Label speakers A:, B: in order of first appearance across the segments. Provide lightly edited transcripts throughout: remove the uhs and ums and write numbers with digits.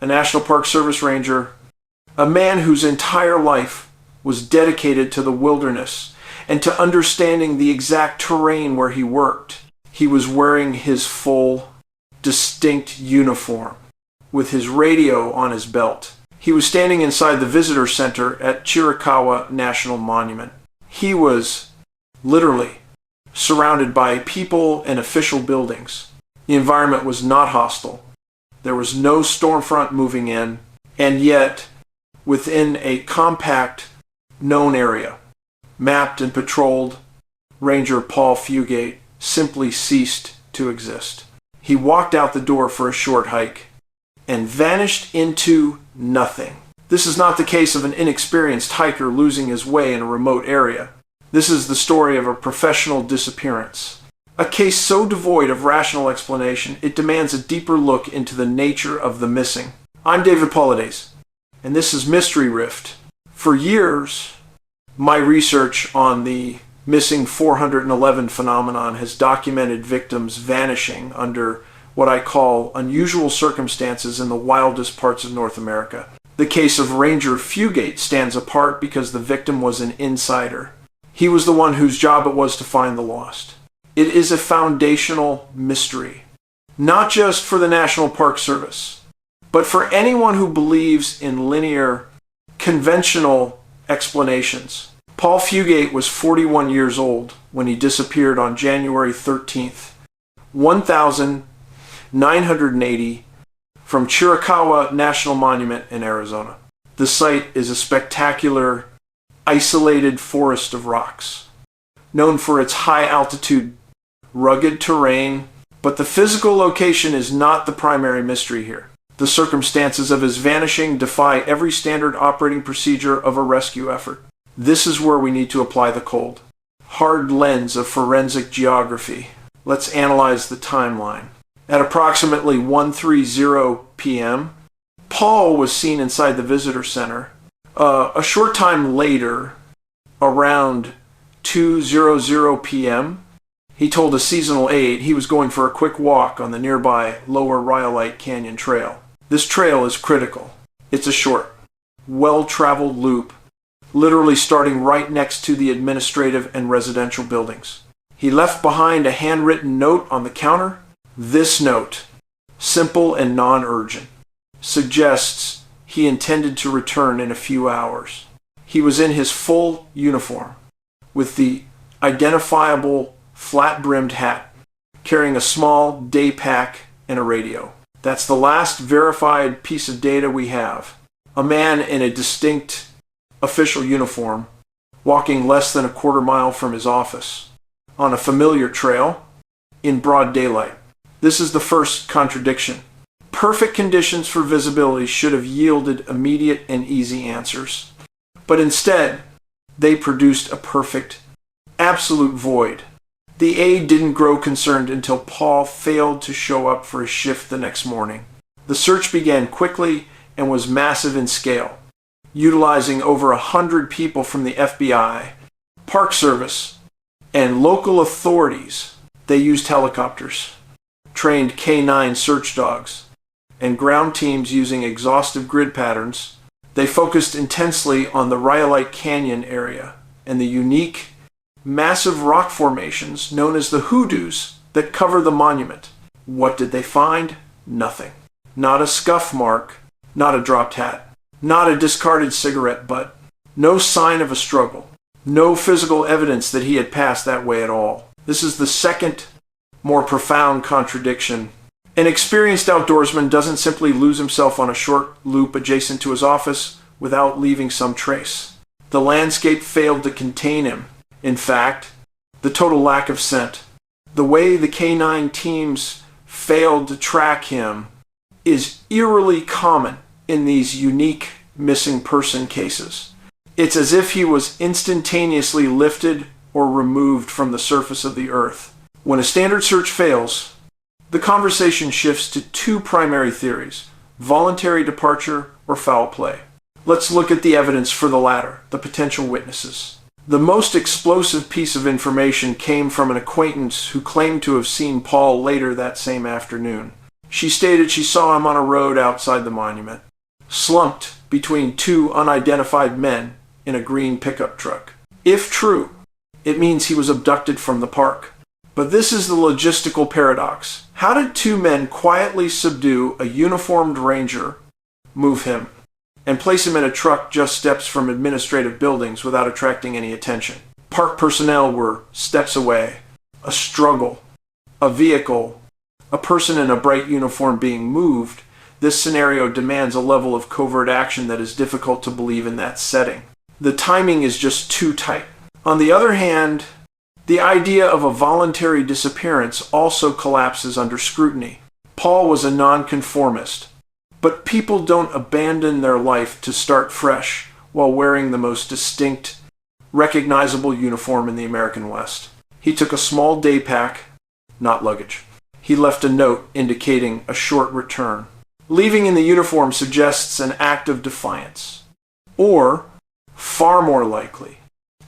A: a National Park Service ranger, a man whose entire life was dedicated to the wilderness and to understanding the exact terrain where he worked. He was wearing his full, distinct uniform with his radio on his belt. He was standing inside the visitor center at Chiricahua National Monument. He was literally surrounded by people and official buildings. The environment was not hostile. There was no stormfront moving in, and yet within a compact, known area, mapped and patrolled, Ranger Paul Fugate simply ceased to exist. He walked out the door for a short hike and vanished into nothing. This is not the case of an inexperienced hiker losing his way in a remote area. This is the story of a professional disappearance. A case so devoid of rational explanation, it demands a deeper look into the nature of the missing. I'm David Paulides, and this is Mystery Rift. For years, my research on the missing 411 phenomenon has documented victims vanishing under what I call unusual circumstances in the wildest parts of North America. The case of Ranger Fugate stands apart because the victim was an insider. He was the one whose job it was to find the lost. It is a foundational mystery, not just for the National Park Service, but for anyone who believes in linear, conventional explanations. Paul Fugate was 41 years old when he disappeared on January 13th, 1980, from Chiricahua National Monument in Arizona. The site is a spectacular, isolated forest of rocks, known for its high-altitude, rugged terrain, but the physical location is not the primary mystery here. The circumstances of his vanishing defy every standard operating procedure of a rescue effort. This is where we need to apply the cold, hard lens of forensic geography. Let's analyze the timeline. At approximately 1:30 p.m., Paul was seen inside the visitor center. A short time later, around 2:00 p.m., he told a seasonal aide he was going for a quick walk on the nearby Lower Rhyolite Canyon Trail. This trail is critical. It's a short, well-traveled loop, literally starting right next to the administrative and residential buildings. He left behind a handwritten note on the counter. This note, simple and non-urgent, suggests he intended to return in a few hours. He was in his full uniform, with the identifiable flat-brimmed hat, carrying a small day pack and a radio. That's the last verified piece of data we have. A man in a distinct official uniform, walking less than a quarter mile from his office, on a familiar trail, in broad daylight. This is the first contradiction. Perfect conditions for visibility should have yielded immediate and easy answers. But instead, they produced a perfect, absolute void. The aide didn't grow concerned until Paul failed to show up for his shift the next morning. The search began quickly and was massive in scale, utilizing over 100 people from the FBI, Park Service, and local authorities. They used helicopters, trained K9 search dogs, and ground teams using exhaustive grid patterns. They focused intensely on the Rhyolite Canyon area and the unique, massive rock formations known as the hoodoos that cover the monument. What did they find? Nothing. Not a scuff mark, not a dropped hat, not a discarded cigarette butt, no sign of a struggle, no physical evidence that he had passed that way at all. This is the second, more profound contradiction. An experienced outdoorsman doesn't simply lose himself on a short loop adjacent to his office without leaving some trace. The landscape failed to contain him. In fact, the total lack of scent, the way the K9 teams failed to track him, is eerily common in these unique missing person cases. It's as if he was instantaneously lifted or removed from the surface of the earth. When a standard search fails, the conversation shifts to two primary theories: voluntary departure or foul play. Let's look at the evidence for the latter, the potential witnesses. The most explosive piece of information came from an acquaintance who claimed to have seen Paul later that same afternoon. She stated she saw him on a road outside the monument, slumped between two unidentified men in a green pickup truck. If true, it means he was abducted from the park. But this is the logistical paradox. How did two men quietly subdue a uniformed ranger, move him, and place him in a truck just steps from administrative buildings without attracting any attention? Park personnel were steps away. A struggle, a vehicle, a person in a bright uniform being moved. This scenario demands a level of covert action that is difficult to believe in that setting. The timing is just too tight. On the other hand, the idea of a voluntary disappearance also collapses under scrutiny. Paul was a nonconformist, but people don't abandon their life to start fresh while wearing the most distinct, recognizable uniform in the American West. He took a small day pack, not luggage. He left a note indicating a short return. Leaving in the uniform suggests an act of defiance, or, far more likely,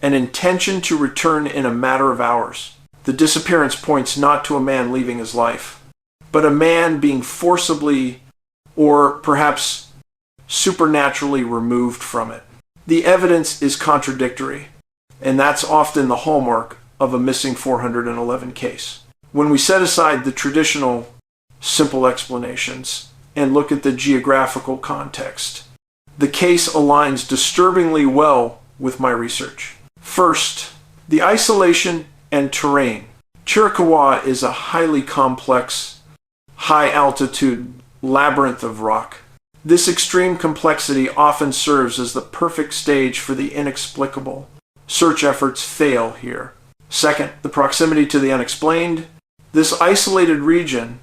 A: an intention to return in a matter of hours. The disappearance points not to a man leaving his life, but a man being forcibly or perhaps supernaturally removed from it. The evidence is contradictory, and that's often the hallmark of a missing 411 case. When we set aside the traditional simple explanations and look at the geographical context, the case aligns disturbingly well with my research. First, the isolation and terrain. Chiricahua is a highly complex, high-altitude labyrinth of rock. This extreme complexity often serves as the perfect stage for the inexplicable. Search efforts fail here. Second, the proximity to the unexplained. This isolated region,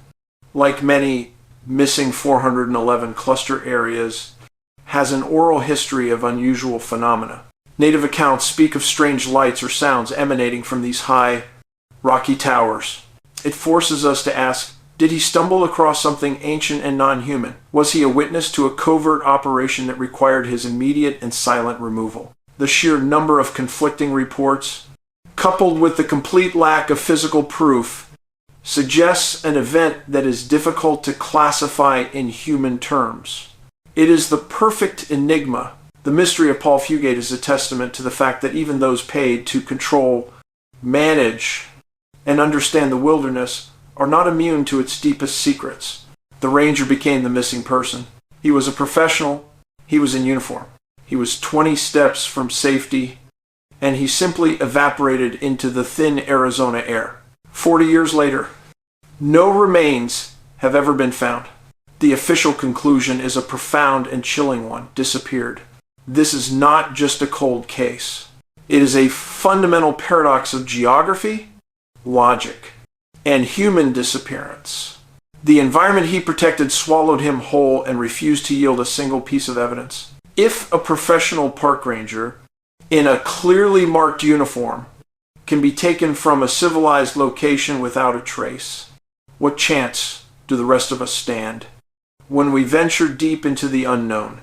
A: like many missing 411 cluster areas, has an oral history of unusual phenomena. Native accounts speak of strange lights or sounds emanating from these high, rocky towers. It forces us to ask, did he stumble across something ancient and non-human? Was he a witness to a covert operation that required his immediate and silent removal? The sheer number of conflicting reports, coupled with the complete lack of physical proof, suggests an event that is difficult to classify in human terms. It is the perfect enigma. The mystery of Paul Fugate is a testament to the fact that even those paid to control, manage, and understand the wilderness are not immune to its deepest secrets. The ranger became the missing person. He was a professional. He was in uniform. He was 20 steps from safety, and he simply evaporated into the thin Arizona air. 40 years later, no remains have ever been found. The official conclusion is a profound and chilling one: disappeared. This is not just a cold case. It is a fundamental paradox of geography, logic, and human disappearance. The environment he protected swallowed him whole and refused to yield a single piece of evidence. If a professional park ranger in a clearly marked uniform can be taken from a civilized location without a trace, what chance do the rest of us stand when we venture deep into the unknown?